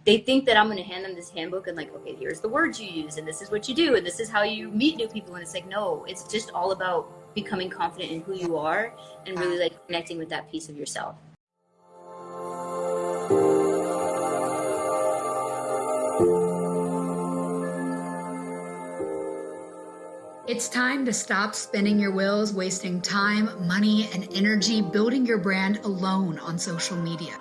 they think that I'm going to hand them this handbook and like, okay, here's the words you use and this is what you do and this is how you meet new people. And it's like, no, it's just all about becoming confident in who you are and really like connecting with that piece of yourself. It's time to stop spinning your wheels, wasting time, money, and energy building your brand alone on social media.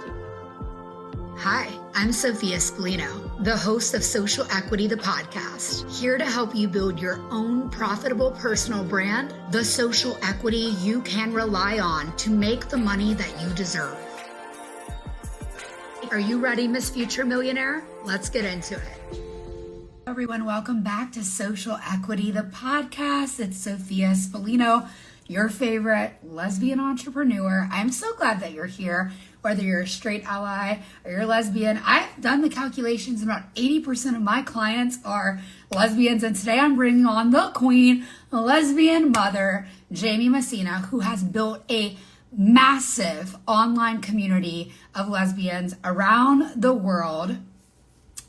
Hi, I'm Sophia Spallino, the host of Social Equity, the podcast, here to help you build your own profitable personal brand, the social equity you can rely on to make the money that you deserve. Are you ready, Miss Future Millionaire? Let's get into it. Everyone, welcome back to Social Equity, the podcast. It's Sophia Spallino, your favorite lesbian entrepreneur. I'm so glad that you're here, whether you're a straight ally or you're lesbian. I've done the calculations, about 80% of my clients are lesbians, and today I'm bringing on the queen, lesbian mother, Jaime Messina, who has built a massive online community of lesbians around the world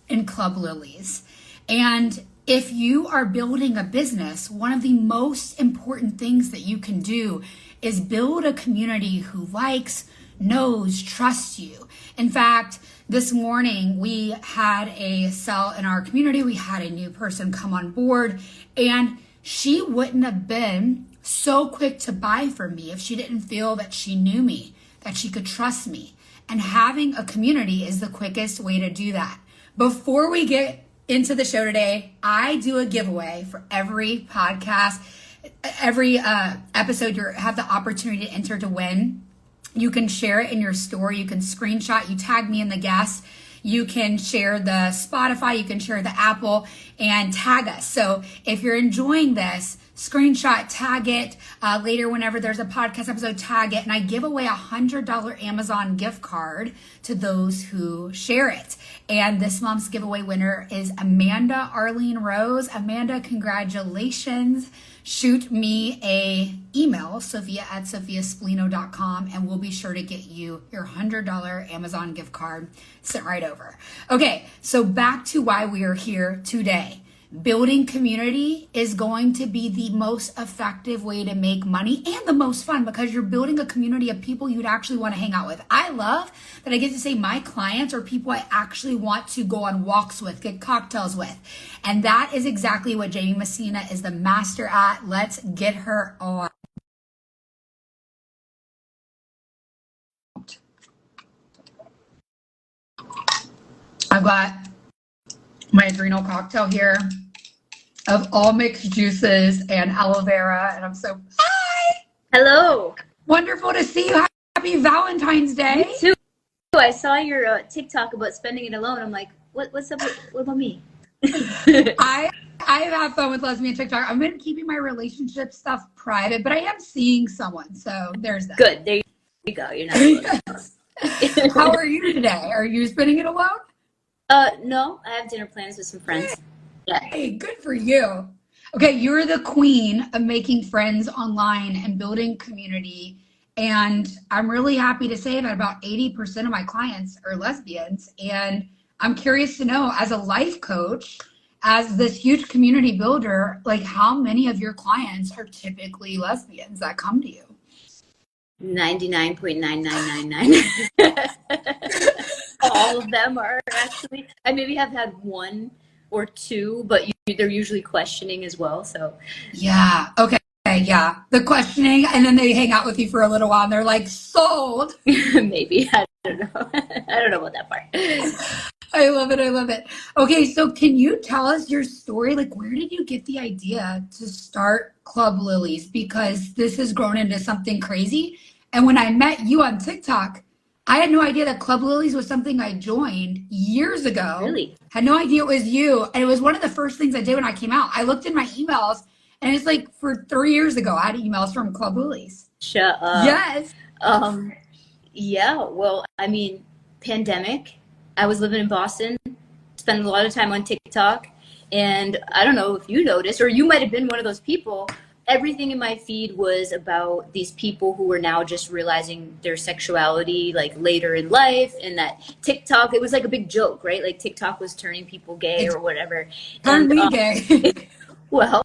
in Club Lilies. And if you are building a business, one of the most important things that you can do is build a community who likes, knows, trusts you. In fact, this morning we had a sell in our community. We had a new person come on board, and she wouldn't have been so quick to buy from me if she didn't feel that she knew me, that she could trust me. And having a community is the quickest way to do that. Before we get into the show today, I do a giveaway for every podcast, every episode. You have the opportunity to enter to win. You can share it in your story. You can screenshot. You tag me in the guest. You can share the Spotify. You can share the Apple and tag us. So if you're enjoying this, screenshot, tag it later whenever there's a podcast episode, tag it. And I give away $100 Amazon gift card to those who share it. And this month's giveaway winner is Amanda Arlene Rose. Amanda, congratulations. Shoot me a email, sophia@sophiaspallino.com, and we'll be sure to get you your $100 Amazon gift card sent right over. Okay, so back to why we are here today. Building community is going to be the most effective way to make money and the most fun, because you're building a community of people you'd actually want to hang out with. I love that I get to say my clients are people I actually want to go on walks with, get cocktails with. And that is exactly what Jaime Messina is the master at. Let's get her on. I've got my adrenal cocktail here of all mixed juices and aloe vera, and I'm so hi. Hello. Wonderful to see you. Happy Valentine's Day. Me too. I saw your TikTok about spending it alone. I'm like, what's up? What about me? I have fun with lesbian TikTok. I've been keeping my relationship stuff private, but I am seeing someone, so there's that. Good. There you go. You're not alone. How are you today? Are you spending it alone? No, I have dinner plans with some friends. Yeah. Hey, good for you. Okay, you're the queen of making friends online and building community. And I'm really happy to say that about 80% of my clients are lesbians. And I'm curious to know, as a life coach, as this huge community builder, like how many of your clients are typically lesbians that come to you? 99.9999. All of them are actually. I maybe have had one or two, but they're usually questioning as well. So yeah, okay, yeah, the questioning, and then they hang out with you for a little while, and they're like, sold. Maybe, I don't know. I don't know about that part. I love it. I love it. Okay, so can you tell us your story? Like, where did you get the idea to start Club Lilies? Because this has grown into something crazy. And when I met you on TikTok, I had no idea that Club Lilies was something I joined years ago. Really? Had no idea it was you. And it was one of the first things I did when I came out. I looked in my emails, and it's like for 3 years ago, I had emails from Club Lilies. Shut up. Yes. Yeah, well, I mean, pandemic. I was living in Boston, spent a lot of time on TikTok. And I don't know if you noticed, or you might have been one of those people. everything in my feed was about these people who were now just realizing their sexuality like later in life, and that TikTok, it was like a big joke, right? Like TikTok was turning people gay or whatever. Turned me gay. Well,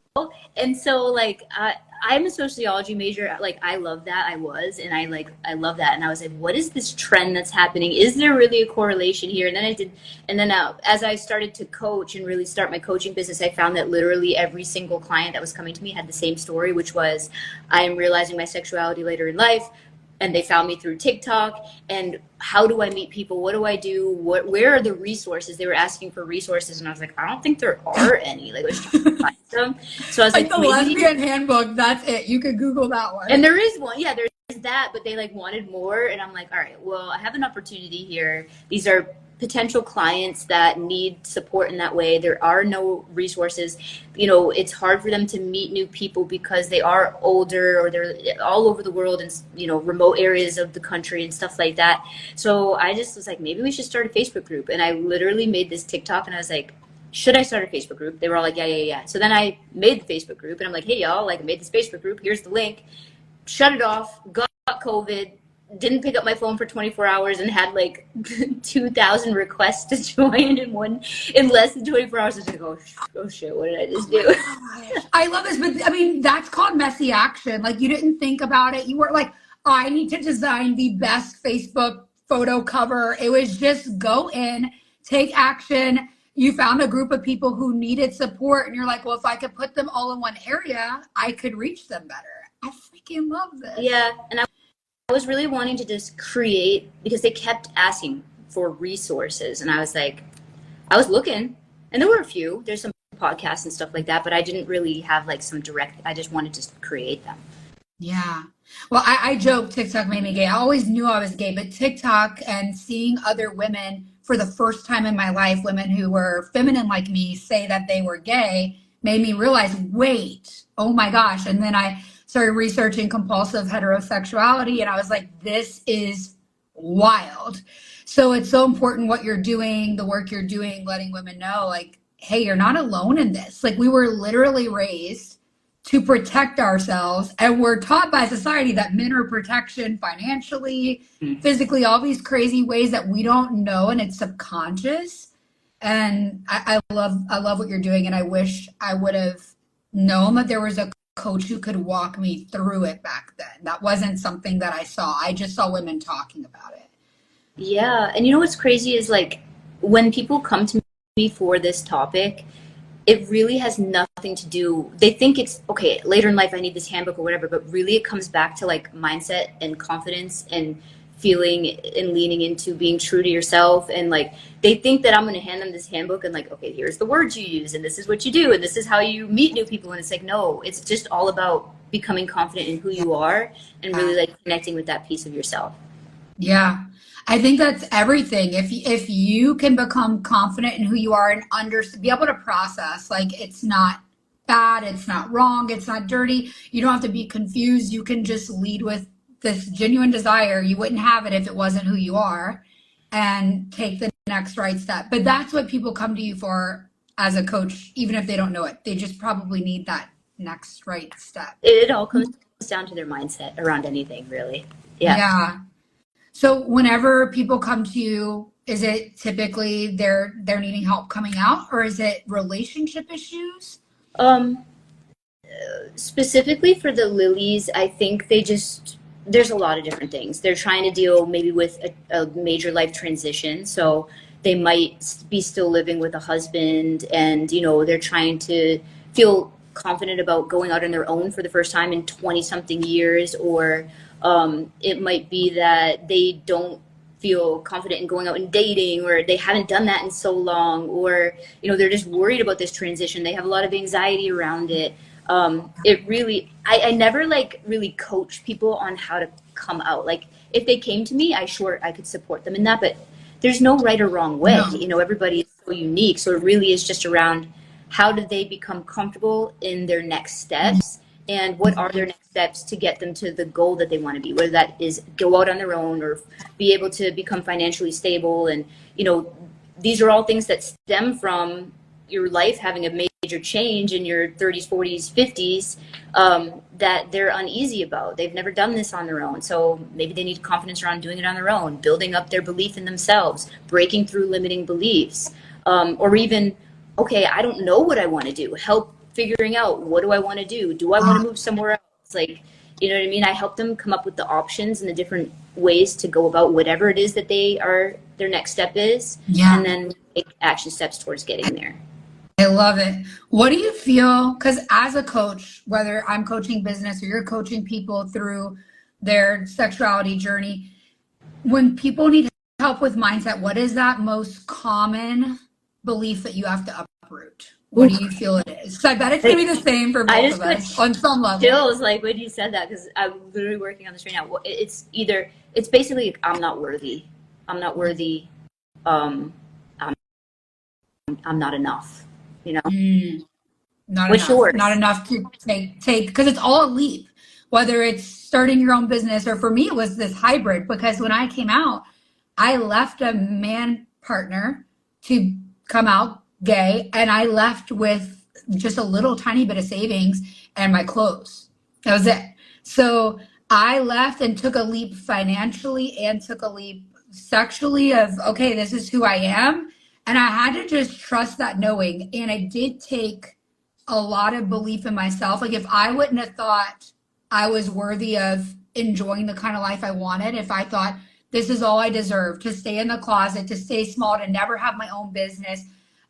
and so like I'm a sociology major. Like I love that. And I love that. And I was like, what is this trend that's happening? Is there really a correlation here? And then as I started to coach and really start my coaching business, I found that literally every single client that was coming to me had the same story, which was, I am realizing my sexuality later in life. And they found me through TikTok. And how do I meet people? What do I do? Where are the resources? They were asking for resources, and I was like, I don't think there are any. Like, let's try to find them. So I was like, the Lesbian handbook. That's it. You could Google that one. And there is one. Yeah, there's that. But they like wanted more, and I'm like, all right, well, I have an opportunity here. These are potential clients that need support in that way. There are no resources. You know, it's hard for them to meet new people because they are older, or they're all over the world and, you know, remote areas of the country and stuff like that. So I just was like, maybe we should start a Facebook group. And I literally made this TikTok, and I was like, should I start a Facebook group? They were all like, yeah. So then I made the Facebook group, and I'm like, hey y'all, like I made this Facebook group. Here's the link. Shut it off. Got COVID. Didn't pick up my phone for 24 hours and had like 2,000 requests to join in less than 24 hours. I was like, oh shit, what did I just do? I love this, but I mean, that's called messy action. Like, you didn't think about it. You weren't like, I need to design the best Facebook photo cover. It was just go in, take action. You found a group of people who needed support, and you're like, well, if I could put them all in one area, I could reach them better. I freaking love this. Yeah, and I was really wanting to just create, because they kept asking for resources, and I was like, I was looking, and there were a few. There's some podcasts and stuff like that, but I didn't really have like some direct. I just wanted to create them. Yeah. Well, I joke TikTok made me gay. I always knew I was gay, but TikTok and seeing other women for the first time in my life, women who were feminine like me, say that they were gay, made me realize, wait, oh my gosh. And then I started researching compulsive heterosexuality, and I was like, this is wild. So it's so important what you're doing, the work you're doing, letting women know, like, hey, you're not alone in this. Like, we were literally raised to protect ourselves, and we're taught by society that men are protection financially, physically, all these crazy ways that we don't know, and it's subconscious. And I love what you're doing, and I wish I would have known that there was a coach who could walk me through it back then. That wasn't something that I saw. I just saw women talking about it. Yeah. And you know what's crazy is, like, when people come to me for this topic, it really has nothing to do. They think it's okay, later in life I need this handbook or whatever, but really it comes back to like mindset and confidence and feeling and leaning into being true to yourself. And like, they think that I'm going to hand them this handbook and like, okay, here's the words you use, and this is what you do, and this is how you meet new people. And it's like, no, it's just all about becoming confident in who you are and really like connecting with that piece of yourself. Yeah. I think that's everything. If you can become confident in who you are and be able to process, like, it's not bad, it's not wrong, it's not dirty. You don't have to be confused. You can just lead with this genuine desire. You wouldn't have it if it wasn't who you are, and take the next right step. But that's what people come to you for as a coach, even if they don't know it. They just probably need that next right step. It all comes down to their mindset around anything, really. Yeah. So whenever people come to you, is it typically they're needing help coming out, or is it relationship issues? Specifically for the Lilies, I think there's a lot of different things. They're trying to deal maybe with a major life transition. So they might be still living with a husband, and, you know, they're trying to feel confident about going out on their own for the first time in 20 something years, or it might be that they don't feel confident in going out and dating, or they haven't done that in so long, or, you know, they're just worried about this transition. They have a lot of anxiety around it. It really, I never like really coach people on how to come out. Like, if they came to me, I could support them in that, but there's no right or wrong way. No. You know, everybody is so unique. So it really is just around, how do they become comfortable in their next steps, and what are their next steps to get them to the goal that they want to be, whether that is go out on their own or be able to become financially stable. And, you know, these are all things that stem from your life having a major change in your 30s, 40s, 50s that they're uneasy about. They've never done this on their own. So maybe they need confidence around doing it on their own, building up their belief in themselves, breaking through limiting beliefs, or even, okay, I don't know what I want to do. Help figuring out, what do I want to do? Do I want to move somewhere else? Like, you know what I mean? I help them come up with the options and the different ways to go about whatever it is that their next step is, and then take action steps towards getting there. I love it. What do you feel? Because as a coach, whether I'm coaching business or you're coaching people through their sexuality journey, when people need help with mindset, what is that most common belief that you have to uproot? What do you feel it is? So I bet it's going to be the same for both of us on some level. Chills, like when you said that, because I'm literally working on this right now. It's basically, I'm not worthy. I'm not worthy. I'm not enough. You know, not enough to take, because it's all a leap, whether it's starting your own business, or for me, it was this hybrid, because when I came out, I left a man partner to come out gay, and I left with just a little tiny bit of savings and my clothes. That was it. So I left and took a leap financially and took a leap sexually of, okay, this is who I am. And I had to just trust that knowing. And it did take a lot of belief in myself. Like, if I wouldn't have thought I was worthy of enjoying the kind of life I wanted, if I thought this is all I deserve, to stay in the closet, to stay small, to never have my own business,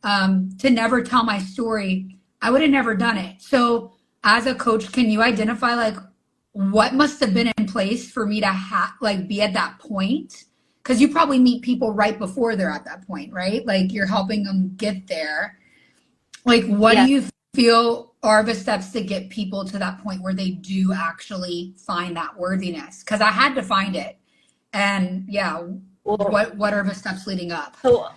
to never tell my story, I would have never done it. So as a coach, can you identify like what must have been in place for me to be at that point? Because you probably meet people right before they're at that point, right? Like, you're helping them get there. Like, what do you feel are the steps to get people to that point where they do actually find that worthiness? Because I had to find it. And what are the steps leading up? So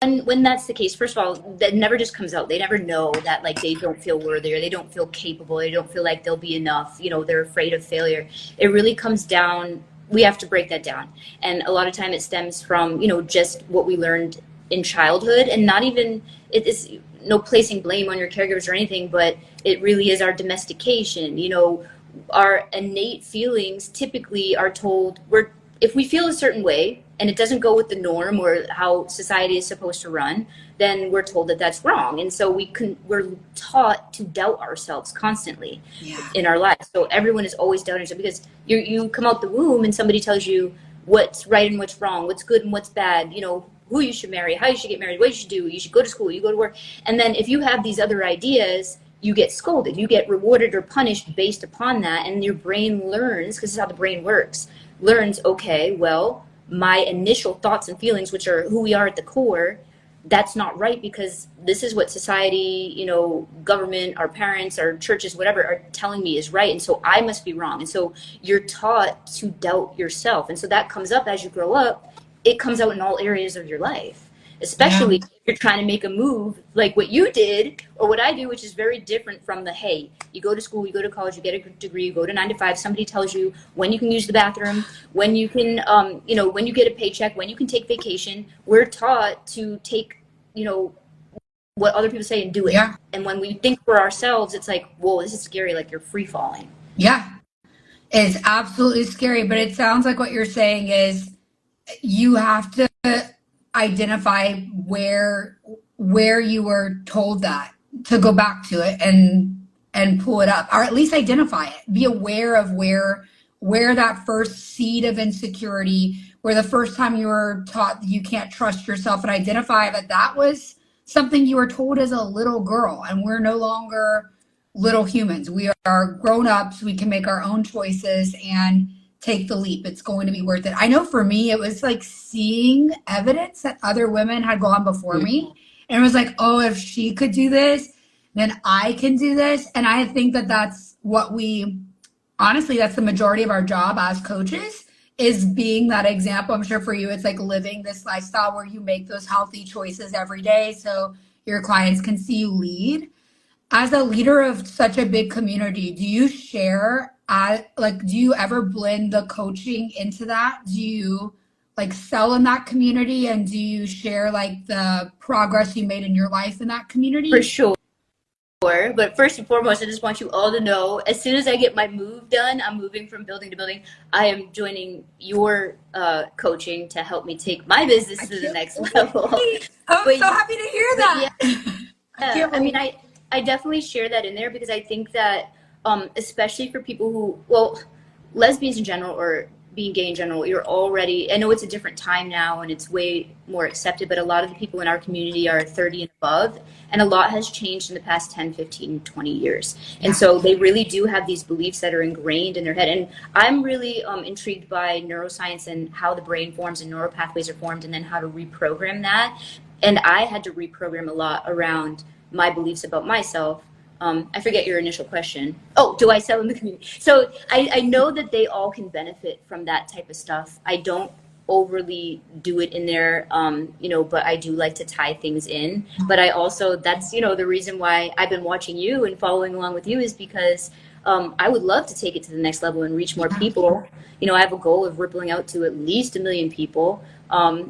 when that's the case, first of all, that never just comes out. They never know that, like, they don't feel worthy, or they don't feel capable, they don't feel like they'll be enough, you know, they're afraid of failure. It really comes down, we have to break that down. And a lot of time it stems from, you know, just what we learned in childhood, and not even, it is no placing blame on your caregivers or anything, but it really is our domestication. You know, our innate feelings typically are told, if we feel a certain way and it doesn't go with the norm or how society is supposed to run, then we're told that that's wrong. And so we're taught to doubt ourselves constantly in our lives. So everyone is always doubting themselves, because you come out the womb and somebody tells you what's right and what's wrong, what's good and what's bad, you know, who you should marry, how you should get married, what you should do, you should go to school, you go to work. And then if you have these other ideas, you get scolded, you get rewarded or punished based upon that. And your brain learns, because this is how the brain works, learns, okay, well, my initial thoughts and feelings, which are who we are at the core, that's not right, because this is what society, you know, government, our parents, our churches, whatever, are telling me is right. And so I must be wrong. And so you're taught to doubt yourself. And so that comes up as you grow up. It comes out in all areas of your life, especially if you're trying to make a move like what you did or what I do, which is very different from the, hey, you go to school, you go to college, you get a degree, you go to 9 to 5, somebody tells you when you can use the bathroom, when you can, you know, when you get a paycheck, when you can take vacation. We're taught to take, you know, what other people say and do it. Yeah. And when we think for ourselves, it's like, whoa, this is scary. Like, you're free falling. Yeah, it's absolutely scary. But it sounds like what you're saying is you have to identify where you were told that, to go back to it and pull it up, or at least identify it. Be aware of where that first seed of insecurity, where the first time you were taught you can't trust yourself, and identify that was something you were told as a little girl. And we're no longer little humans. We are grown-ups. We can make our own choices and take the leap. It's going to be worth it. I know for me, it was like seeing evidence that other women had gone before me. And it was like, oh, if she could do this, then I can do this. And I think that that's what honestly, that's the majority of our job as coaches, is being that example. I'm sure for you, it's like living this lifestyle where you make those healthy choices every day so your clients can see you lead. As a leader of such a big community, do you share, do you ever blend the coaching into that? Do you like sell in that community, and do you share like the progress you made in your life in that community? For sure. But first and foremost, I just want you all to know, as soon as I get my move done, I'm moving from building to building. I am joining your coaching to help me take my business to the next level. I'm so happy to hear that. I mean, I definitely share that in there because I think that, especially for people who, well, lesbians in general or being gay in general, you're already, I know it's a different time now and it's way more accepted, but a lot of the people in our community are 30 and above, and a lot has changed in the past 10, 15, 20 years. And so they really do have these beliefs that are ingrained in their head. And I'm really intrigued by neuroscience and how the brain forms and neural pathways are formed and then how to reprogram that. And I had to reprogram a lot around my beliefs about myself. I forget your initial question. Oh, do I sell in the community? So I know that they all can benefit from that type of stuff. I don't overly do it in there, but I do like to tie things in. But I also, that's, the reason why I've been watching you and following along with you is because I would love to take it to the next level and reach more people. I have a goal of rippling out to at least 1 million people. I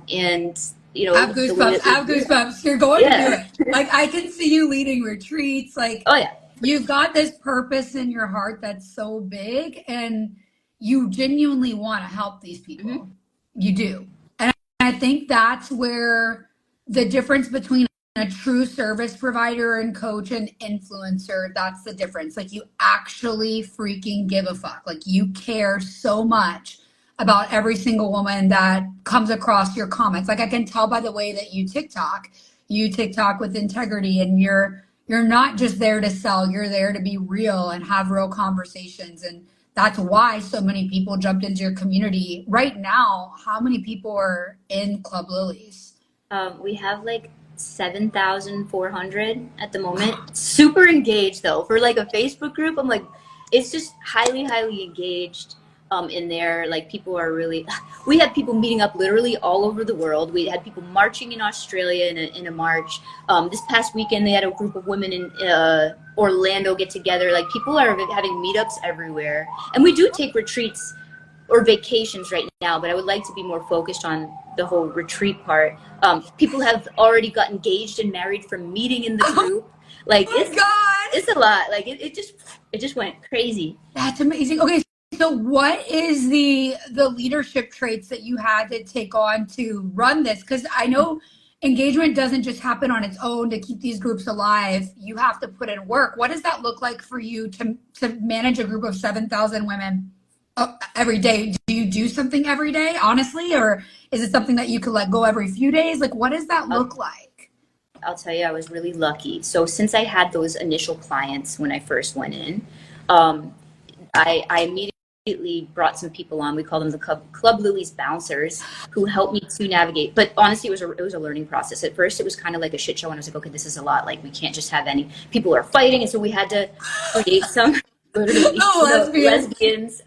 have goosebumps. You're going to do it. Like, I can see you leading retreats. Like, oh yeah, you've got this purpose in your heart that's so big, and you genuinely want to help these people. Mm-hmm. You do. And I think that's where the difference between a true service provider and coach and influencer, that's the difference. Like, you actually freaking give a fuck. Like, you care so much about every single woman that comes across your comments. Like, I can tell by the way that you TikTok with integrity, and you're not just there to sell, you're there to be real and have real conversations. And that's why so many people jumped into your community. Right now, how many people are in Club Lilies? We have like 7,400 at the moment. Super engaged though. For like a Facebook group, I'm like, it's just highly, highly engaged. In there, like, people are really, we had people meeting up literally all over the world. We had people marching in Australia in a march. This past weekend, they had a group of women in Orlando get together. Like, people are having meetups everywhere. And we do take retreats or vacations right now, but I would like to be more focused on the whole retreat part. People have already got engaged and married from meeting in the group. Like, it's a lot. Like, it just went crazy. That's amazing. Okay. So what is the leadership traits that you had to take on to run this? Because I know engagement doesn't just happen on its own to keep these groups alive. You have to put in work. What does that look like for you to manage a group of 7,000 women every day? Do you do something every day, honestly? Or is it something that you could let go every few days? Like, what does that look like? I'll tell you, I was really lucky. So since I had those initial clients when I first went in, I immediately brought some people on. We call them the Club Lilies bouncers, who helped me to navigate. But honestly, it was a learning process. At first, it was kind of like a shit show, and I was like, okay, this is a lot. Like, we can't just have any people are fighting, and so we had to create some lesbians.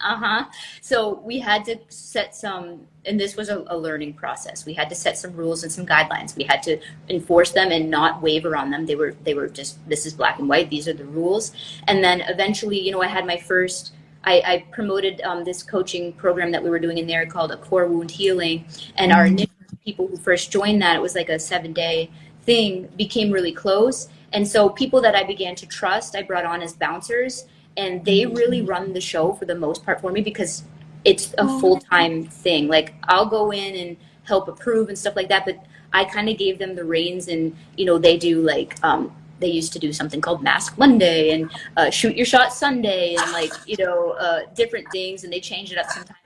So we had to set some, and this was a learning process. We had to set some rules and some guidelines. We had to enforce them and not waver on them. They were just, this is black and white. These are the rules. And then eventually, I had my first. I promoted this coaching program that we were doing in there called a core wound healing. And our initial people who first joined that, it was like a 7-day thing, became really close. And so people that I began to trust, I brought on as bouncers, and they really run the show for the most part for me because it's a full-time thing. Like, I'll go in and help approve and stuff like that, but I kind of gave them the reins, and, they do like, they used to do something called Mask Monday and Shoot Your Shot Sunday and like, different things. And they change it up sometimes.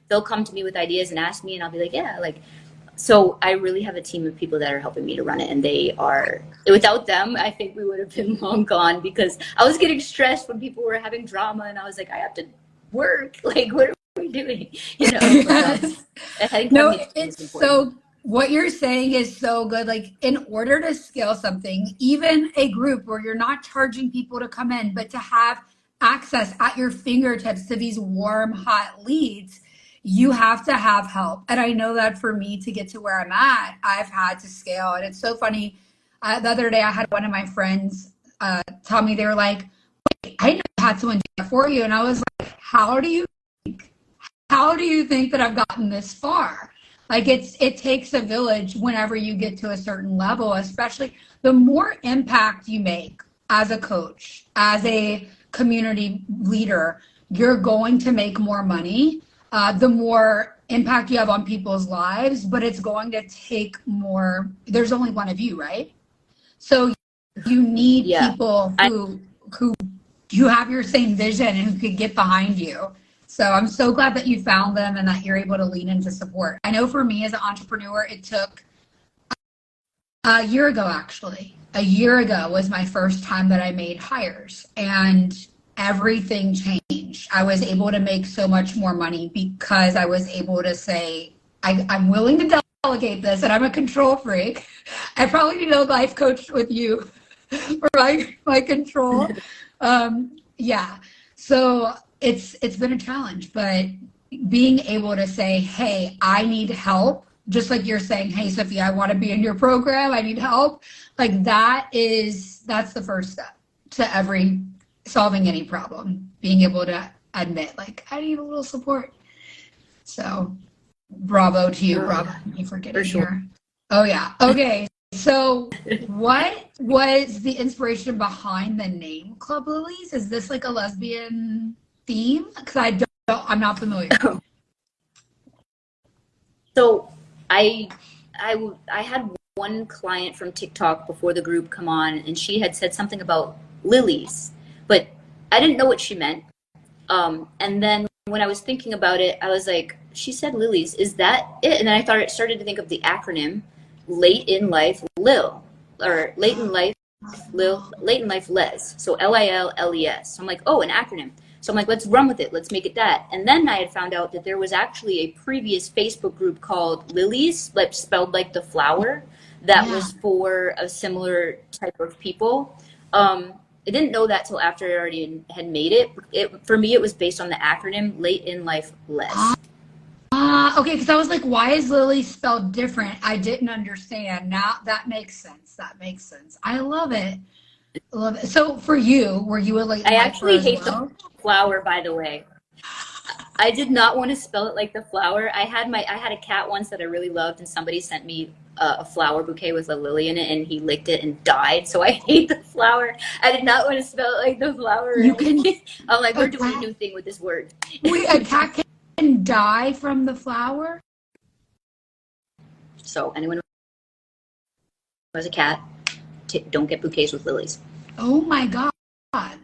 They'll come to me with ideas and ask me, and I'll be like, yeah, like, so I really have a team of people that are helping me to run it. And they are, without them, I think we would have been long gone because I was getting stressed when people were having drama and I was like, I have to work. Like, what are we doing? Yes. So what you're saying is so good. Like, in order to scale something, even a group where you're not charging people to come in, but to have access at your fingertips to these warm, hot leads, you have to have help. And I know that for me to get to where I'm at, I've had to scale. And it's so funny. The other day, I had one of my friends tell me, they were like, wait, I know I had someone do that for you. And I was like, how do you think that I've gotten this far? Like, it takes a village whenever you get to a certain level, especially the more impact you make as a coach, as a community leader, you're going to make more money the more impact you have on people's lives, but it's going to take more. There's only one of you, right? So you need people who you have your same vision and who could get behind you. So I'm so glad that you found them and that you're able to lean into support. I know for me as an entrepreneur, it took a year ago, actually. A year ago was my first time that I made hires, and everything changed. I was able to make so much more money because I was able to say, I'm willing to delegate this, and I'm a control freak. I probably need a life coach with you for my control. Yeah. So it's been a challenge, but being able to say, hey, I need help. Just like you're saying, hey, Sophia, I want to be in your program. I need help. Like that's the first step to solving any problem, being able to admit, like, I need a little support. So bravo to you. Bravo to you for getting here. Oh yeah. Okay. So what was the inspiration behind the name Club Lilies? Is this like a lesbian theme? Because I'm not familiar. So I had one client from TikTok before the group come on, and she had said something about lilies, but I didn't know what she meant. And then when I was thinking about it, I was like, she said lilies, is that it? And then I started to think of the acronym late in life lil, or late in life lil, late in life les. So LILLES. So I'm like, oh, an acronym. So I'm like, let's run with it. Let's make it that. And then I had found out that there was actually a previous Facebook group called Lilies, like spelled like the flower, that was for a similar type of people. I didn't know that till after I already had made it. For me, it was based on the acronym late in life les. Okay, because I was like, why is Lily spelled different? I didn't understand. Now that makes sense. That makes sense. I love it. Love it. So for you, were you a late I actually hate the flower, by the way. I did not want to spell it like the flower. I had a cat once that I really loved, and somebody sent me a flower bouquet with a lily in it, and he licked it and died. So I hate the flower. I did not want to spell it like the flower. I'm like, we're doing a new thing with this word. Wait, a cat can die from the flower? So anyone who has a cat, don't get bouquets with lilies. Oh my God.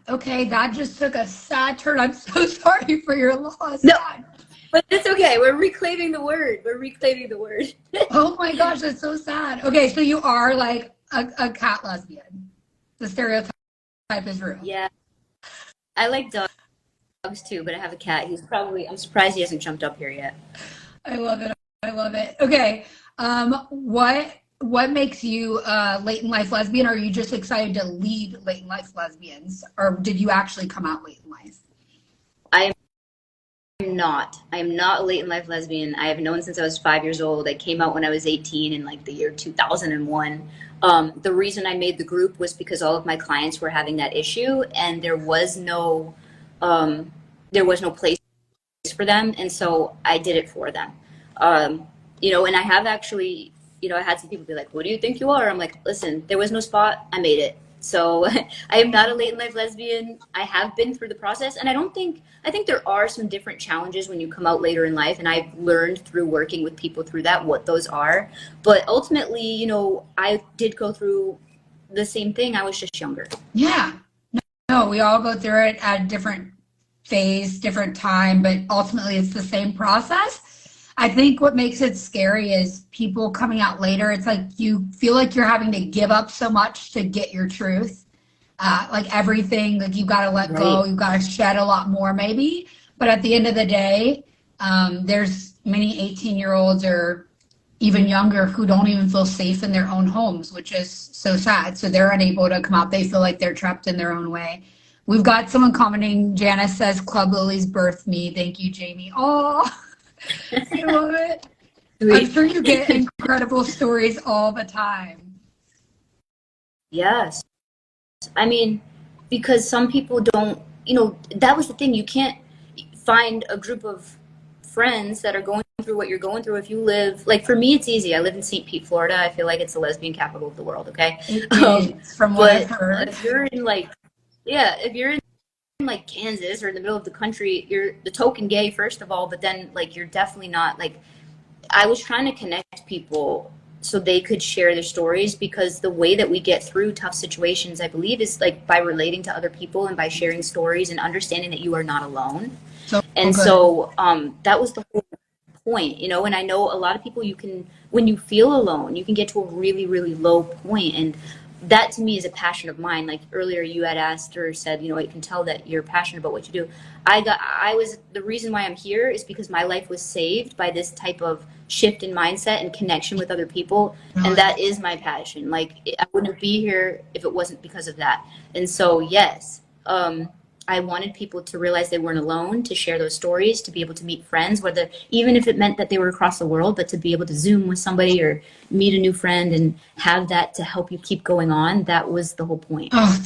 Okay, that just took a sad turn. I'm so sorry for your loss. No, but it's okay. We're reclaiming the word. Oh my gosh, that's so sad. Okay, so you are like a cat lesbian. The stereotype is real. Yeah. I like dogs too, but I have a cat. I'm surprised he hasn't jumped up here yet. I love it. Okay. What makes you late in life lesbian? Are you just excited to lead late in life lesbians, or did you actually come out late in life? I am not a late in life lesbian. I have known since I was 5 years old. I came out when I was 18 in like the year 2001. The reason I made the group was because all of my clients were having that issue, and there was no place for them, and so I did it for them. And I have actually. I had some people be like, what do you think you are? I'm like, listen, there was no spot. I made it. So I am not a late in life lesbian. I have been through the process. And I think there are some different challenges when you come out later in life. And I've learned through working with people through that, what those are. But ultimately, I did go through the same thing. I was just younger. Yeah. No, we all go through it at a different phase, different time, but ultimately it's the same process. I think what makes it scary is people coming out later. It's like you feel like you're having to give up so much to get your truth. Like everything, like you got to let go. You got to shed a lot more maybe. But at the end of the day, there's many 18-year-olds or even younger who don't even feel safe in their own homes, which is so sad. So they're unable to come out. They feel like they're trapped in their own way. We've got someone commenting. Janice says, Club Lilies birthed me. Thank you, Jamie. Oh, I love it. Sweet. I'm sure you get incredible stories all the time. Yes. I mean, because some people don't, that was the thing. You can't find a group of friends that are going through what you're going through, if you live, like for me, it's easy. I live in St. Pete, Florida. I feel like it's the lesbian capital of the world. Okay. It is, from what I've heard. If you're in like, yeah, if you're in like Kansas or in the middle of the country, you're the token gay, first of all, but then like, you're definitely not like, I was trying to connect people so they could share their stories, because the way that we get through tough situations, I believe, is like by relating to other people and by sharing stories and understanding that you are not alone. So that was the whole point, you know. And I know a lot of people, you can, when you feel alone, you can get to a really, really low point. And that to me is a passion of mine. Like earlier you had asked or said, you know, you can tell that you're passionate about what you do. The reason why I'm here is because my life was saved by this type of shift in mindset and connection with other people. And that is my passion. Like I wouldn't be here if it wasn't because of that. And so, yes, I wanted people to realize they weren't alone, to share those stories, to be able to meet friends, whether, even if it meant that they were across the world, but to be able to Zoom with somebody or meet a new friend and have that to help you keep going on. That was the whole point. Oh,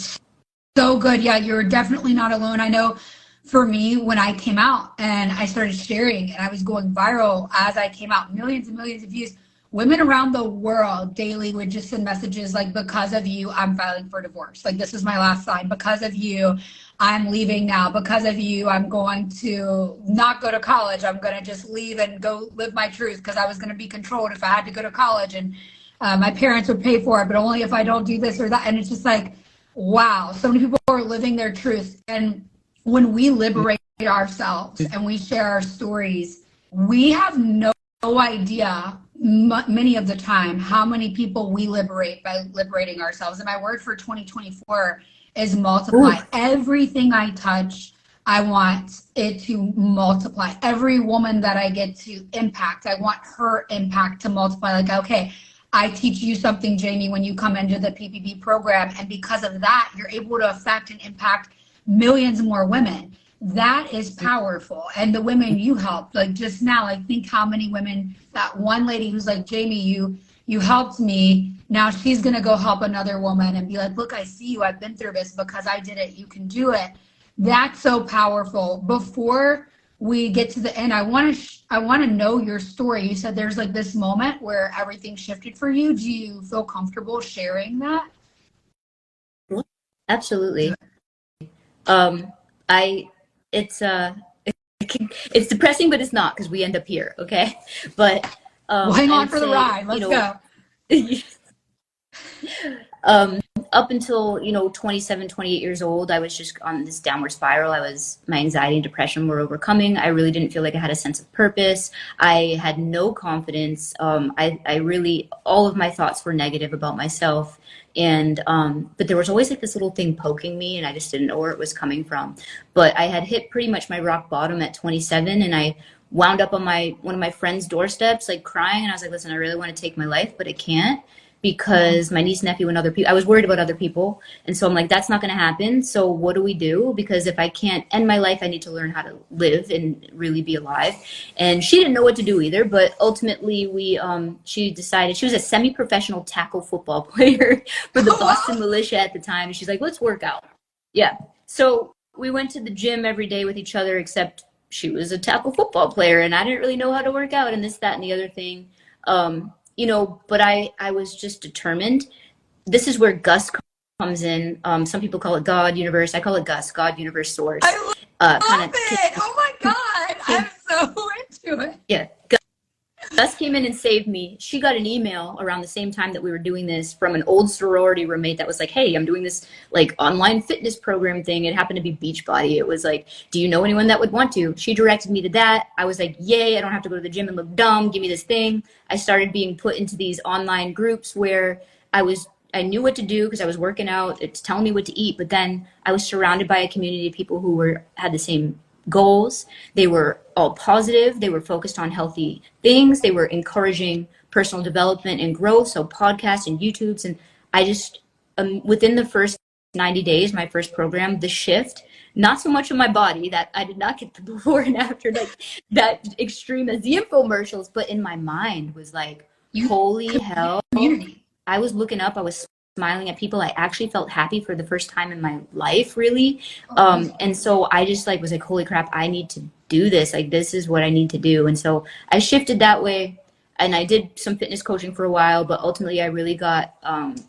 so good. Yeah, you're definitely not alone. I know for me, when I came out and I started sharing and I was going viral as I came out, millions and millions of views, women around the world daily would just send messages like, because of you, I'm filing for divorce. Like, this is my last sign. Because of you, I'm leaving now. Because of you, I'm going to not go to college. I'm going to just leave and go live my truth, because I was going to be controlled if I had to go to college, and my parents would pay for it, but only if I don't do this or that. And it's just like, wow, so many people are living their truth. And when we liberate ourselves and we share our stories, we have no idea many of the time how many people we liberate by liberating ourselves. And my word for 2024 is multiply. Ooh. Everything I touch, I want it to multiply. Every woman that I get to impact, I want her impact to multiply. Like, okay, I teach you something, Jaime, when you come into the PPP program, and because of that, you're able to affect and impact millions more women. That is powerful. And the women you helped, like just now, like think how many women, that one lady who's like, Jaime, you helped me. Now she's going to go help another woman and be like, look, I see you. I've been through this because I did it. You can do it. That's so powerful. Before we get to the end, I want to know your story. You said there's like this moment where everything shifted for you. Do you feel comfortable sharing that? Absolutely. It's depressing, but it's not, because we end up here. Okay. But, well, hang on for the ride. Let's go. Up until, 27, 28 years old, I was just on this downward spiral. My anxiety and depression were overcoming. I really didn't feel like I had a sense of purpose. I had no confidence. All of my thoughts were negative about myself. And, but there was always like this little thing poking me, and I just didn't know where it was coming from. But I had hit pretty much my rock bottom at 27, and I wound up on one of my friend's doorsteps, like crying. And I was like, listen, I really want to take my life, but I can't, because my niece, nephew, and other people, I was worried about other people. And so I'm like, that's not going to happen. So what do we do? Because if I can't end my life, I need to learn how to live and really be alive. And she didn't know what to do either. But ultimately, she decided, she was a semi-professional tackle football player for the Boston Militia at the time. And she's like, let's work out. Yeah. So we went to the gym every day with each other, except she was a tackle football player and I didn't really know how to work out, and this, that, and the other thing. But I was just determined. This is where Gus comes in. Some people call it God, universe. I call it Gus, God, universe, source. I love it. Oh my God. I'm so into it. Yeah. Gus came in and saved me. She got an email around the same time that we were doing this from an old sorority roommate that was like, hey, I'm doing this like online fitness program thing. It happened to be Beachbody. It was like, do you know anyone that would want to? She directed me to that. I was like, yay, I don't have to go to the gym and look dumb. Give me this thing. I started being put into these online groups where I knew what to do because I was working out. It's telling me what to eat. But then I was surrounded by a community of people who had the same goals. They were all positive. They were focused on healthy things. They were encouraging personal development and growth. So podcasts and YouTubes. And I just, within the first 90 days, my first program, the shift, not so much in my body, that I did not get the before and after, like that extreme as the infomercials, but in my mind was like, holy hell. I was looking up, I was smiling at people. I actually felt happy for the first time in my life, really. And so I just was like, holy crap, I need to do this. Like, this is what I need to do. And so I shifted that way. And I did some fitness coaching for a while, but ultimately I really got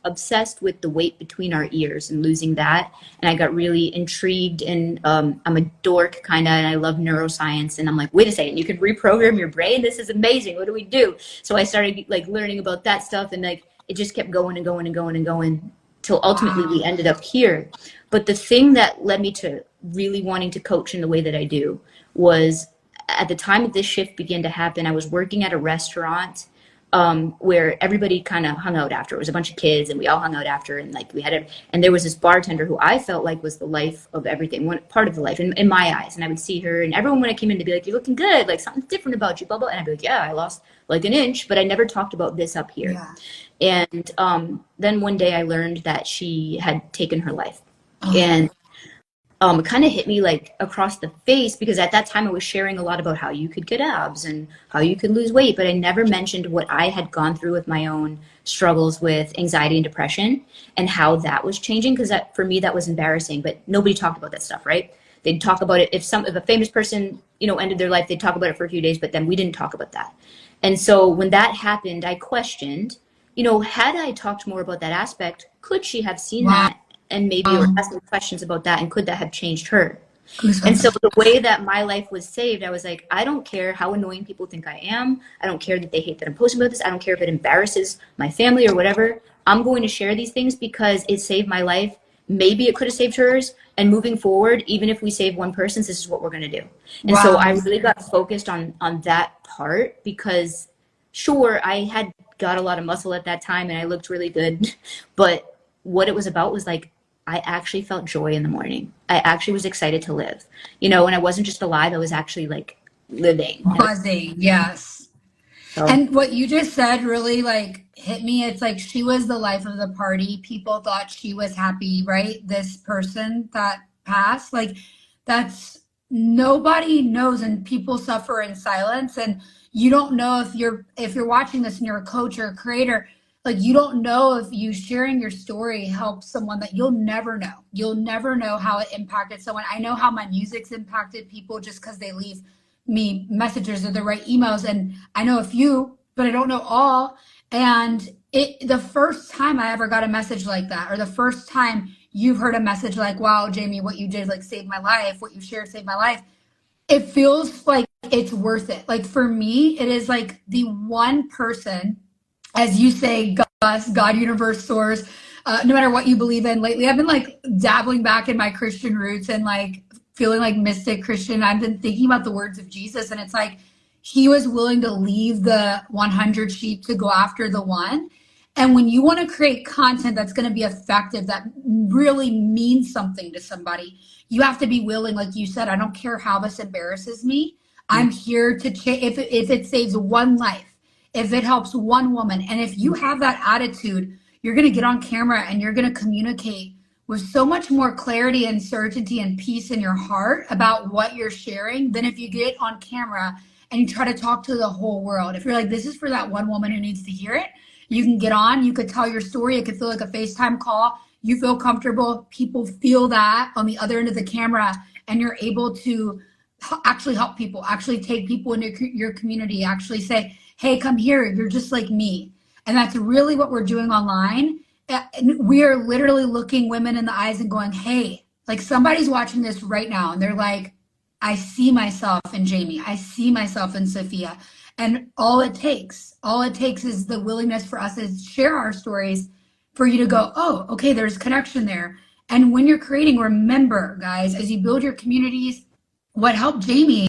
obsessed with the weight between our ears and losing that. And I got really intrigued, and I'm a dork kind of, and I love neuroscience. And I'm like, wait a second, you can reprogram your brain? This is amazing. What do we do? So I started like learning about that stuff, and like it just kept going and going and going and going till ultimately we ended up here. But the thing that led me to really wanting to coach in the way that I do was, at the time that this shift began to happen, I was working at a restaurant where everybody kind of hung out after. It was a bunch of kids, and we all hung out after, and like and there was this bartender who I felt like was the life of everything, one part of the life in my eyes. And I would see her, and everyone when I came in to be like, "You're looking good, like something's different about you, blah blah." And I'd be like, "Yeah, I lost like an inch," but I never talked about this up here. Yeah. And then one day I learned that she had taken her life, and it kind of hit me like across the face, because at that time I was sharing a lot about how you could get abs and how you could lose weight, but I never mentioned what I had gone through with my own struggles with anxiety and depression and how that was changing, because that, for me, that was embarrassing, but nobody talked about that stuff, right? They'd talk about it if a famous person, ended their life, they'd talk about it for a few days, but then we didn't talk about that. And so when that happened, I questioned, had I talked more about that aspect, could she have seen that? And maybe or ask me questions about that, and could that have changed her? And so the way that my life was saved, I was like, I don't care how annoying people think I am. I don't care that they hate that I'm posting about this. I don't care if it embarrasses my family or whatever. I'm going to share these things because it saved my life. Maybe it could have saved hers. And moving forward, even if we save one person, this is what we're going to do. And so I really got focused on that part, because sure, I had got a lot of muscle at that time and I looked really good. But what it was about was like, I actually felt joy in the morning. I actually was excited to live, and I wasn't just alive, I was actually like living. Buzzing, yes. So. And what you just said really like hit me. It's like she was the life of the party. People thought she was happy, right? This person that passed, like that's, nobody knows, and people suffer in silence. And you don't know if you're watching this and you're a coach or a creator, like you don't know if you sharing your story helps someone that you'll never know. You'll never know how it impacted someone. I know how my music's impacted people just because they leave me messages or the right emails. And I know a few, but I don't know all. And the first time I ever got a message like that, or the first time you've heard a message like, wow, Jamie, what you did like saved my life, what you shared saved my life, it feels like it's worth it. Like for me, it is like the one person, as you say, God, universe, source, no matter what you believe in. Lately, I've been like dabbling back in my Christian roots and like feeling like mystic Christian. I've been thinking about the words of Jesus, and it's like he was willing to leave the 100 sheep to go after the one. And when you want to create content that's going to be effective, that really means something to somebody, you have to be willing, like you said, I don't care how this embarrasses me. I'm here to change. If it saves one life, if it helps one woman, and if you have that attitude, you're going to get on camera and you're going to communicate with so much more clarity and certainty and peace in your heart about what you're sharing than if you get on camera and you try to talk to the whole world. If you're like, this is for that one woman who needs to hear it, you can get on, you could tell your story. It could feel like a FaceTime call. You feel comfortable. People feel that on the other end of the camera, and you're able to actually help people, actually take people into your community, actually say, hey, come here, you're just like me. And that's really what we're doing online. We are literally looking women in the eyes and going, hey, like somebody's watching this right now and they're like, I see myself in Jamie. I see myself in Sophia. And all it takes is the willingness for us to share our stories for you to go, oh, okay, there's connection there. And when you're creating, remember, guys, as you build your communities, what helped Jamie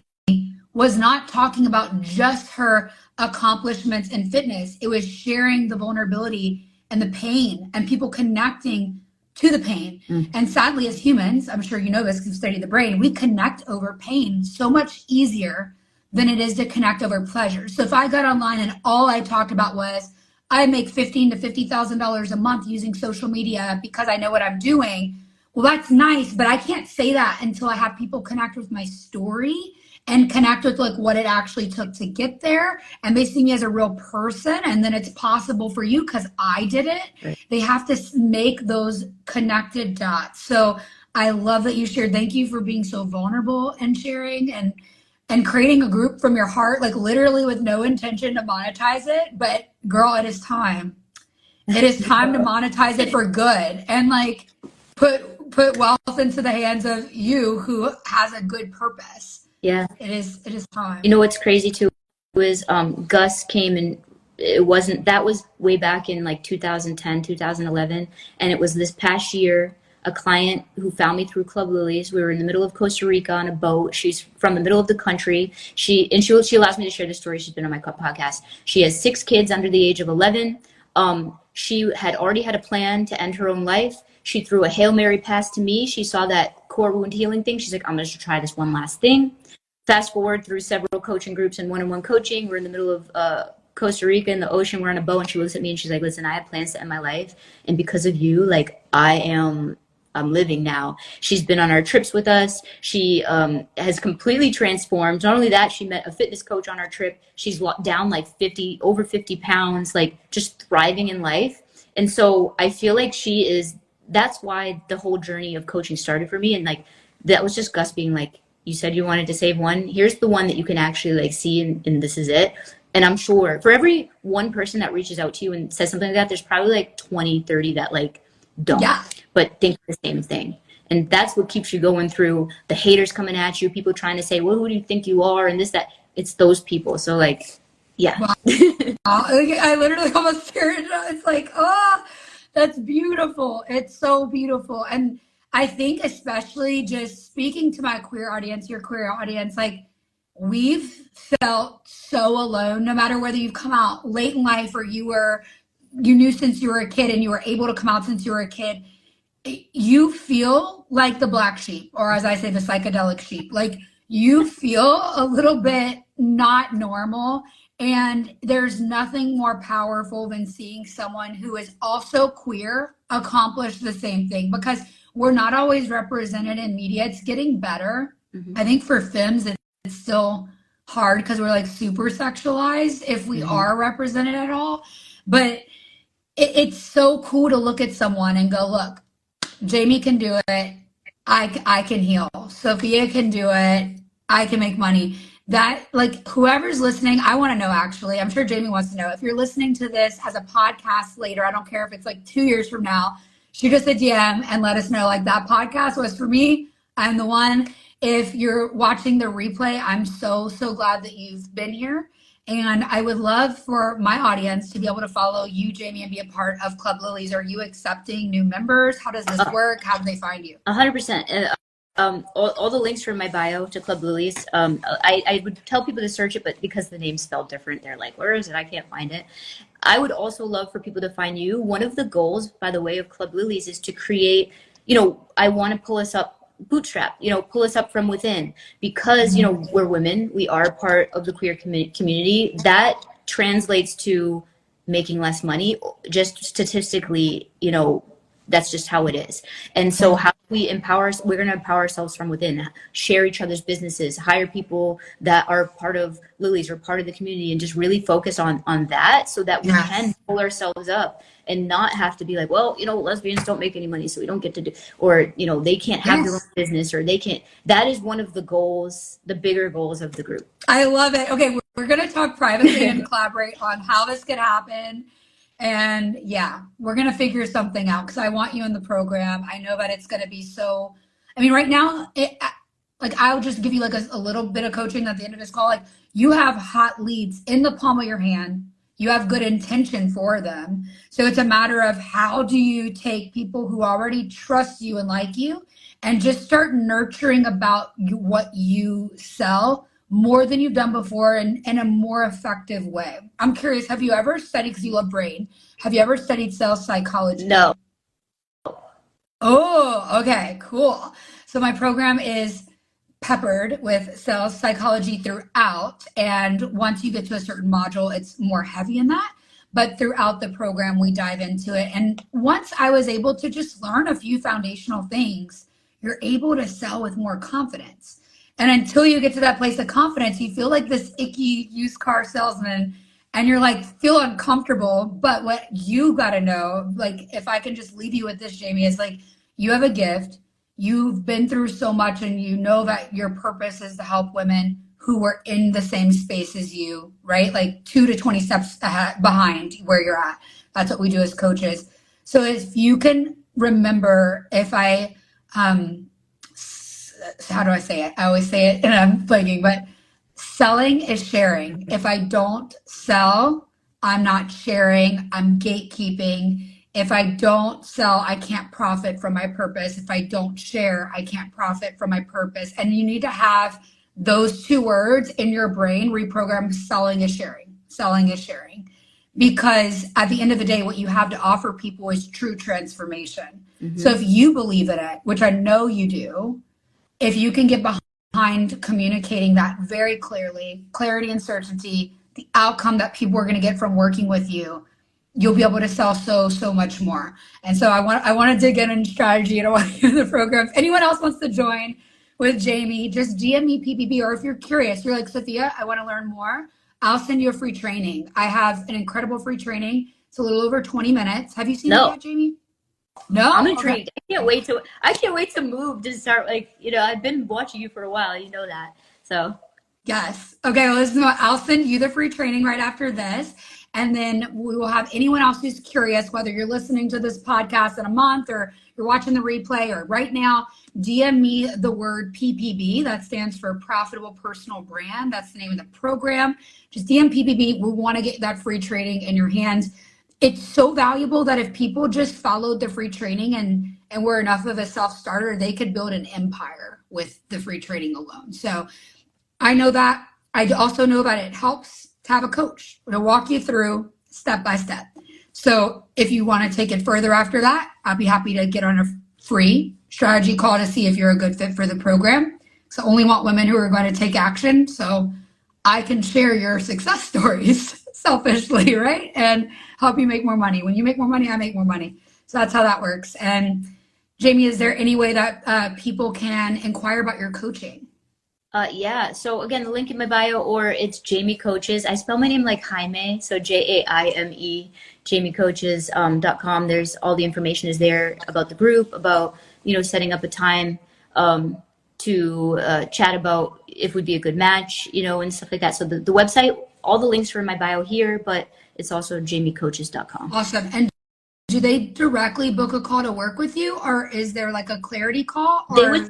was not talking about just her accomplishments in fitness. It was sharing the vulnerability and the pain and people connecting to the pain. And sadly, as humans, I'm sure you know this because you study the brain, we connect over pain so much easier than it is to connect over pleasure. So if I got online and all I talked about was, I make $15,000 to $50,000 a month using social media because I know what I'm doing. Well, that's nice, but I can't say that until I have people connect with my story and connect with like what it actually took to get there. And they see me as a real person, and then it's possible for you because I did it. Right. They have to make those connected dots. So I love that you shared. Thank you for being so vulnerable and sharing. And and creating a group from your heart, like literally with no intention to monetize it. But girl, it is time. It is time to monetize it for good and like put wealth into the hands of you who has a good purpose. Yeah. It is time. You know what's crazy too was Gus came and that was way back in like 2010, 2011. And it was this past year, a client who found me through Club Lilies. We were in the middle of Costa Rica on a boat. She's from the middle of the country. She allows me to share this story. She's been on my podcast. She has 6 kids under the age of 11. She had already had a plan to end her own life. She threw a Hail Mary pass to me. She saw that core wound healing thing. She's like, I'm going to try this one last thing. Fast forward through several coaching groups and one-on-one coaching. We're in the middle of Costa Rica in the ocean. We're on a boat, and she looks at me and she's like, listen, I have plans to end my life. And because of you, like I'm living now. She's been on our trips with us. She has completely transformed. Not only that, she met a fitness coach on our trip. She's down like over 50 pounds, like just thriving in life. And so I feel like that's why the whole journey of coaching started for me. And like, that was just Gus being like, you said you wanted to save one. Here's the one that you can actually like see, and this is it. And I'm sure for every one person that reaches out to you and says something like that, there's probably like 20, 30 that like don't, but think the same thing. And that's what keeps you going through the haters coming at you, people trying to say, well, who do you think you are? And this, that. It's those people. So like, yeah. Wow. I literally almost teared it up. It's like, oh, that's beautiful. It's so beautiful. And I think especially just speaking to my queer audience, your queer audience, like we've felt so alone, no matter whether you've come out late in life or you knew since you were a kid and you were able to come out since you were a kid. You feel like the black sheep, or as I say, the psychedelic sheep. Like you feel a little bit not normal. And there's nothing more powerful than seeing someone who is also queer accomplish the same thing, because we're not always represented in media. It's getting better. Mm-hmm. I think for femmes, it's still hard because we're like super sexualized if we are represented at all. But it's so cool to look at someone and go, look, Jamie can do it. I can heal. Sophia can do it. I can make money. That, like, whoever's listening, I want to know, actually. I'm sure Jamie wants to know. If you're listening to this as a podcast later, I don't care if it's like 2 years from now, shoot us a DM and let us know, like, that podcast was for me. I'm the one. If you're watching the replay, I'm so, so glad that you've been here. And I would love for my audience to be able to follow you, Jamie, and be a part of Club Lilies. Are you accepting new members? How does this work? How do they find you? 100%. All the links are in my bio to Club Lilies. I would tell people to search it, but because the name's spelled different, they're like, where is it? I can't find it. I would also love for people to find you. One of the goals, by the way, of Club Lilies is to create, I want to pull us up bootstrap, pull us up from within, because, we're women, we are part of the queer community. That translates to making less money, just statistically, that's just how it is. And so how we we're going to empower ourselves from within, share each other's businesses, hire people that are part of Lilies or part of the community, and just really focus on that, so that we can pull ourselves up and not have to be like, well, lesbians don't make any money, so we don't get to do, or, they can't have their own business, or they can't. That is one of the goals, the bigger goals of the group. I love it. Okay, we're going to talk privately and collaborate on how this could happen. And yeah, we're going to figure something out, because I want you in the program. I know that it's going to be so, right now, I'll just give you like a little bit of coaching at the end of this call. Like, you have hot leads in the palm of your hand. You have good intention for them. So it's a matter of how do you take people who already trust you and like you and just start nurturing about what you sell more than you've done before, and in a more effective way. I'm curious, have you ever studied, because you love brain, have you ever studied sales psychology? No. Oh, okay, cool. So my program is peppered with sales psychology throughout. And once you get to a certain module, it's more heavy in that. But throughout the program, we dive into it. And once I was able to just learn a few foundational things, you're able to sell with more confidence. And until you get to that place of confidence, you feel like this icky used car salesman, and you're like, feel uncomfortable. But what you got to know, like, if I can just leave you with this, Jamie, is like, you have a gift. You've been through so much, and you know that your purpose is to help women who were in the same space as you, right? Like 2 to 20 steps behind where you're at. That's what we do as coaches. So if you can remember, if I, how do I say it? I always say it and I'm blanking, but selling is sharing. If I don't sell, I'm not sharing, I'm gatekeeping. If I don't sell, I can't profit from my purpose. If I don't share, I can't profit from my purpose. And you need to have those 2 words in your brain reprogrammed. Selling is sharing. Selling is sharing. Because at the end of the day, what you have to offer people is true transformation. So if you believe in it, which I know you do, if you can get behind communicating that very clearly, clarity and certainty, the outcome that people are going to get from working with you, you'll be able to sell so much more. And so I want to dig in strategy, and I want to hear the programs. Anyone else wants to join with Jaime, just DM me PPP, or if you're curious, you're like, Sophia, I want to learn more, I'll send you a free training. I have an incredible free training. It's a little over 20 minutes. Have you seen it yet, Jaime? No? I'm intrigued. Okay. I can't wait to move to start, like, I've been watching you for a while, you know that. So yes. Okay, well, listen, I'll send you the free training right after this. And then we will have anyone else who's curious, whether you're listening to this podcast in a month or you're watching the replay or right now, DM me the word PPB. That stands for Profitable Personal Brand. That's the name of the program. Just DM PPB. We want to get that free training in your hands. It's so valuable that if people just followed the free training and were enough of a self-starter, they could build an empire with the free training alone. So I know that. I also know that it helps to have a coach to walk you through step by step. So if you want to take it further after that, I'll be happy to get on a free strategy call to see if you're a good fit for the program. So I only want women who are going to take action. So I can share your success stories selfishly, right? And help you make more money. When you make more money, I make more money. So that's how that works. And Jaime, is there any way that people can inquire about your coaching? Yeah. So again, the link in my bio, or it's Jaime Coaches. I spell my name like Jaime, so Jaime, JaimeCoaches.com. There's all the information is there about the group, about setting up a time to chat about if would be a good match, and stuff like that. So the website, all the links are in my bio here, but it's also JaimeCoaches.com. Awesome. And do they directly book a call to work with you, or is there like a clarity call? Or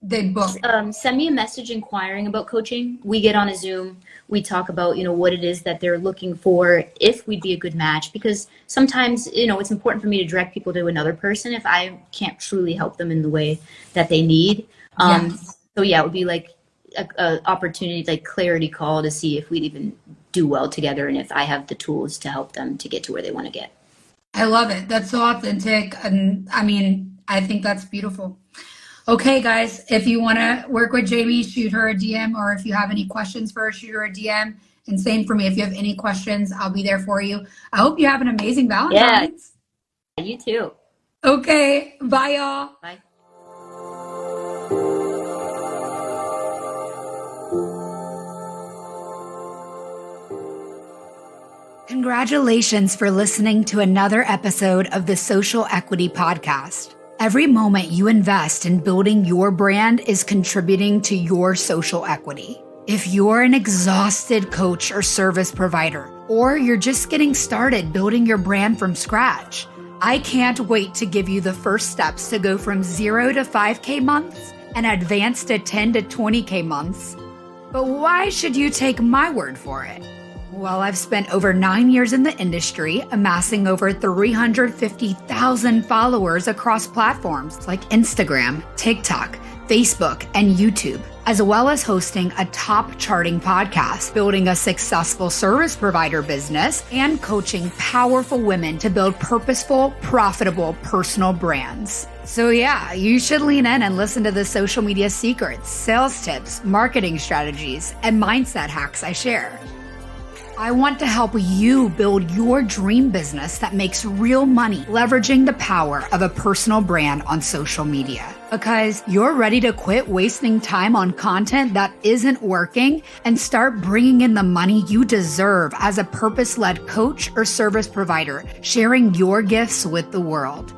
they book. Send me a message inquiring about coaching. We get on a Zoom. We talk about, what it is that they're looking for, if we'd be a good match, because sometimes, it's important for me to direct people to another person if I can't truly help them in the way that they need. Yes. So yeah, it would be like a opportunity, like clarity call to see if we'd even do well together and if I have the tools to help them to get to where they want to get. I love it. That's so authentic. And I think that's beautiful. Okay, guys, if you want to work with Jaime, shoot her a DM, or if you have any questions for her, shoot her a DM. And same for me. If you have any questions, I'll be there for you. I hope you have an amazing Valentine's. Yeah, you too. Okay, bye, y'all. Bye. Congratulations for listening to another episode of the Social Equity Podcast. Every moment you invest in building your brand is contributing to your social equity. If you're an exhausted coach or service provider, or you're just getting started building your brand from scratch, I can't wait to give you the first steps to go from 0 to 5K months and advance to 10 to 20K months. But why should you take my word for it? Well, I've spent over 9 years in the industry, amassing over 350,000 followers across platforms like Instagram, TikTok, Facebook, and YouTube, as well as hosting a top charting podcast, building a successful service provider business, and coaching powerful women to build purposeful, profitable personal brands. So yeah, you should lean in and listen to the social media secrets, sales tips, marketing strategies, and mindset hacks I share. I want to help you build your dream business that makes real money, leveraging the power of a personal brand on social media. Because you're ready to quit wasting time on content that isn't working and start bringing in the money you deserve as a purpose-led coach or service provider, sharing your gifts with the world.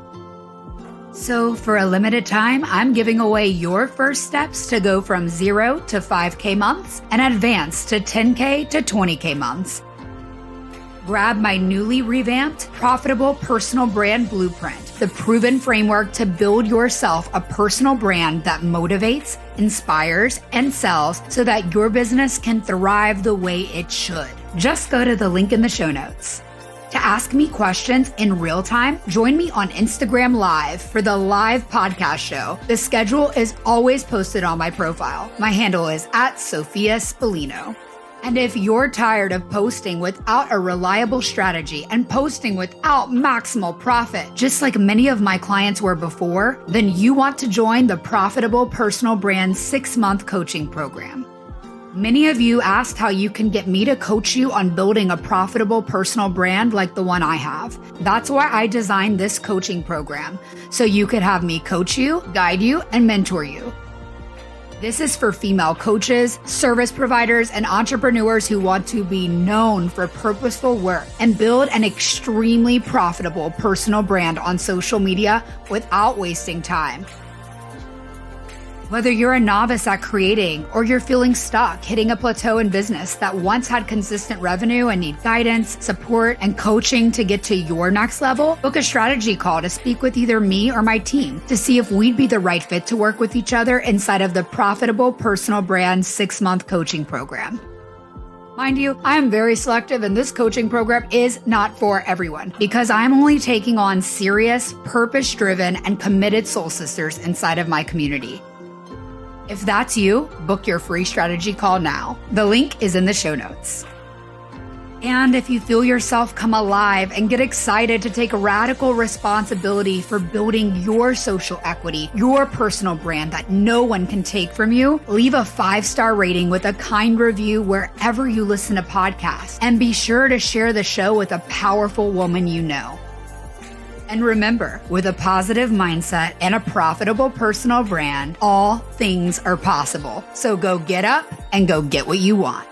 So for a limited time, I'm giving away your first steps to go from 0 to 5K months and advance to 10K to 20K months. Grab my newly revamped Profitable Personal Brand Blueprint, the proven framework to build yourself a personal brand that motivates, inspires, and sells so that your business can thrive the way it should. Just go to the link in the show notes. To ask me questions in real time, join me on Instagram Live for the live podcast show. The schedule is always posted on my profile. My handle is @Sophia Spallino. And if you're tired of posting without a reliable strategy and posting without maximal profit, just like many of my clients were before, then you want to join the Profitable Personal Brand 6-month coaching program. Many of you asked how you can get me to coach you on building a profitable personal brand like the one I have. That's why I designed this coaching program, so you could have me coach you, guide you, and mentor you. This is for female coaches, service providers, and entrepreneurs who want to be known for purposeful work and build an extremely profitable personal brand on social media without wasting time. Whether you're a novice at creating or you're feeling stuck hitting a plateau in business that once had consistent revenue and need guidance, support, and coaching to get to your next level, book a strategy call to speak with either me or my team to see if we'd be the right fit to work with each other inside of the Profitable Personal Brand 6-month coaching program. Mind you, I am very selective and this coaching program is not for everyone because I'm only taking on serious, purpose-driven, and committed soul sisters inside of my community. If that's you, book your free strategy call now. The link is in the show notes. And if you feel yourself come alive and get excited to take radical responsibility for building your social equity, your personal brand that no one can take from you, leave a 5-star rating with a kind review wherever you listen to podcasts. And be sure to share the show with a powerful woman you know. And remember, with a positive mindset and a profitable personal brand, all things are possible. So go get up and go get what you want.